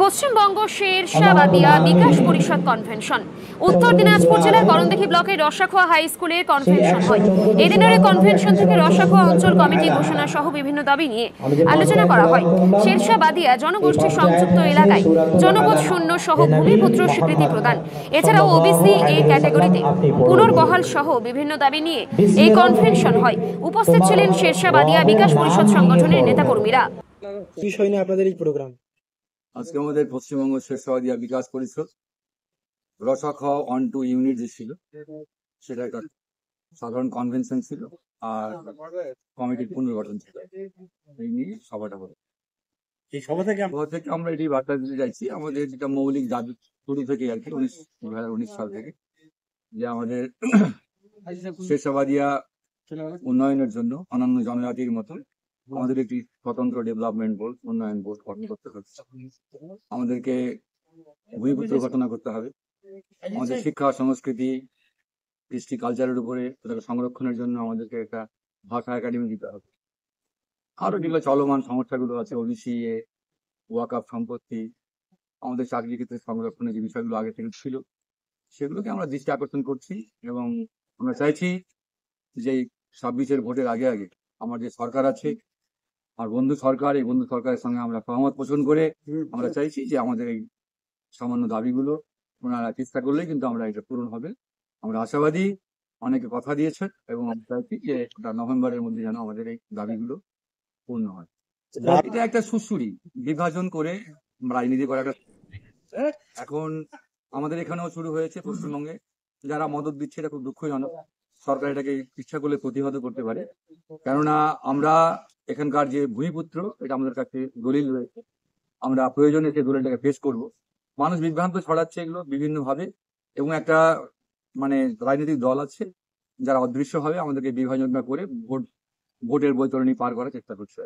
পশ্চিমবঙ্গ শেরশাবাদিয়া বিকাশ পরিষদ কনভেনশন উত্তর দিনাজপুর জেলার করণদিঘি ব্লকের রসাখোয়া হাই স্কুলের কনভেনশন হয়। এদিনের এই কনভেনশন থেকে রসাখোয়া অঞ্চল কমিটি ঘোষণা সহ বিভিন্ন দাবি নিয়ে আলোচনা করা হয়। শেরশাবাদিয়া জনগোষ্ঠী সংযুক্ত এলাকায় জনপদ শূন্য সহ ভূমিপুত্র স্বীকৃতি প্রদান, এছাড়াও ওবিসি এ ক্যাটাগরিতে পুনর্বহাল সহ বিভিন্ন দাবি নিয়ে এই কনভেনশন হয়। উপস্থিত ছিলেন শেরশাবাদিয়া বিকাশ পরিষদ সংগঠনের নেতাকর্মীরা। বিষয় নিয়ে আপনাদের এই প্রোগ্রাম আজকে আমাদের পশ্চিমবঙ্গ শেরশাবাদিয়া বিকাশ পরিষদ রসাখোয়া 1-2 ইউনিট যে ছিল সেটা একটা সাধারণ কনভেনশন ছিল আর কমিটির পুনর্গঠন ছিল। এই নিয়ে সভাটা হলো। এই সভা থেকে আমরা এটি বার্তা দিতে চাইছি আমাদের যেটা মৌলিক দাবি শুরু থেকে আর কি 2019 সাল থেকে, যে আমাদের শেরশাবাদিয়া উন্নয়নের জন্য অন্যান্য জনজাতির মতন আমাদের একটি স্বতন্ত্র ডেভেলপমেন্ট বোর্ড, উন্নয়ন বোর্ড গঠন করতে হচ্ছে। আমাদেরকে ভূমিপুত্র ঘোষণা করতে হবে। আমাদের শিক্ষা সংস্কৃতি কৃষ্টি কালচারের উপরে সংরক্ষণের জন্য আমাদেরকে একটা ভাষা একাডেমি দিতে হবে। আরো যেগুলো চলমান সমস্যাগুলো আছে, ওবিসি এ, ওয়াকফ সম্পত্তি, আমাদের চাকরি ক্ষেত্রে সংরক্ষণের যে বিষয়গুলো আগে থেকে ছিল সেগুলোকে আমরা দৃষ্টি আকর্ষণ করছি এবং আমরা চাইছি যে 26-এর ভোটের আগে আগে আমার যে সরকার আছে আর বন্ধু সরকার, এই বন্ধু সরকারের সঙ্গে আমরা সহমত পোষণ করে আমরা চাইছি যে আমাদের এই সামান্য দাবিগুলো ওনারা চেষ্টা করলেই কিন্তু আমরা এটা পূরণ হবে। আমরা আশাবাদী, অনেকে কথা দিয়েছেন এবং আমরা চাইছি যে নভেম্বরের মধ্যে যেন আমাদের এই দাবিগুলো পূর্ণ হয়। এটা একটা সুশুরি বিভাজন করে রাজনীতি করা একটা এখন আমাদের এখানেও শুরু হয়েছে পশ্চিমবঙ্গে। যারা মদত দিচ্ছে এটা খুব দুঃখজনক। সরকার এটাকে ইচ্ছা করলে প্রতিহত করতে পারে, কেননা আমরা এখানকার যে ভূমিপুত্র এটা আমাদের কাছে দলিল রয়েছে। আমরা প্রয়োজনে সেই দলিলটাকে পেশ করব। মানুষ বিভ্রান্ত ছড়াচ্ছে এগুলো বিভিন্ন ভাবে এবং একটা রাজনৈতিক দল আছে যারা অদৃশ্য ভাবে আমাদেরকে বিভাজন করে ভোটের বৈতরণী পার করার চেষ্টা করছে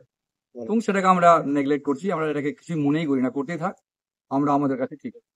এবং সেটাকে আমরা নেগলেক্ট করছি। আমরা এটাকে কিছু মনেই করি না, করতে থাক, আমরা আমাদের কাছে ঠিক আছে।